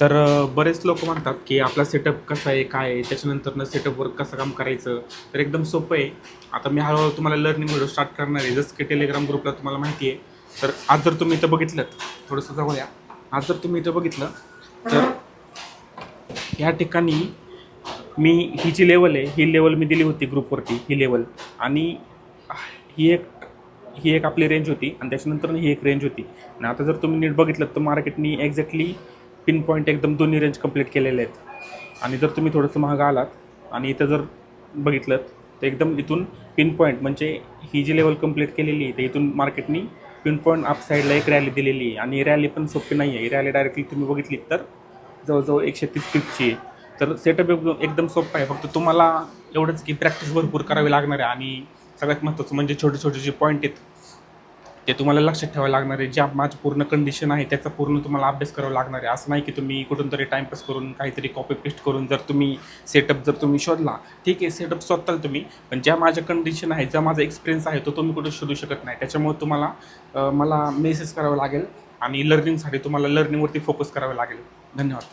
तर बरेच लोक म्हणतात की आपला सेटअप कसा आहे, काय आहे, त्याच्यानंतरनं सेटअपवर कसं काम करायचं. तर एकदम सोपं आहे. आता मी हळूहळू तुम्हाला लर्निंग व्हिडिओ स्टार्ट करणार आहे, जसं की टेलिग्राम ग्रुपला तुम्हाला माहिती आहे. तर आज जर तुम्ही इथं बघितलं, थोडंसं जवळ या. आज जर तुम्ही इथं बघितलं तर या ठिकाणी मी ही जी लेवल आहे, ही लेवल मी दिली होती ग्रुपवरती, ही लेवल. आणि ही एक ही एक आपली रेंज होती आणि त्याच्यानंतर ही एक रेंज होती. आणि आता जर तुम्ही नीट बघितलं तर मार्केटनी एक्झॅक्टली पिन पॉईंट एकदम दोन्ही रेंज कंप्लीट केलेले आहेत. आणि जर तुम्ही थोडंसं महाग आलात आणि इथं जर बघितलं तर एकदम इथून पिन पॉईंट म्हणजे ही जी लेवल कंप्लीट केलेली आहे तर इथून मार्केटनी पिन पॉईंट अप साईडला एक रॅली दिलेली आहे. आणि रॅली पण सोपी नाही आहे. ही रॅली डायरेक्टली तुम्ही बघितली तर जवळजवळ 130 पिपची आहे. तर सेटअप एकदम सोपं आहे. फक्त तुम्हाला एवढंच की प्रॅक्टिस भरपूर करावी लागणार आहे. आणि सगळ्यात महत्त्वाचं म्हणजे छोटे छोटे जे पॉईंट आहेत ते तुम्हाला लक्षात ठेवायला लागणार आहे. ज्या माझी पूर्ण कंडिशन आहे त्याचा पूर्ण तुम्हाला अभ्यास करावा लागणार आहे. असं नाही की तुम्ही कुठून तरी टाईमपास करून काहीतरी कॉपी पेस्ट करून जर तुम्ही सेटअप जर तुम्ही शोधला, ठीक आहे, सेटअप शोधताल तुम्ही, पण ज्या माझ्या कंडिशन आहे, ज्या माझा एक्सपिरियन्स आहे तो तुम्ही कुठं शोधू शकत नाही. त्याच्यामुळे तुम्हाला मला मेसेज करावा लागेल आणि लर्निंगसाठी तुम्हाला लर्निंगवरती फोकस करावं लागेल. धन्यवाद.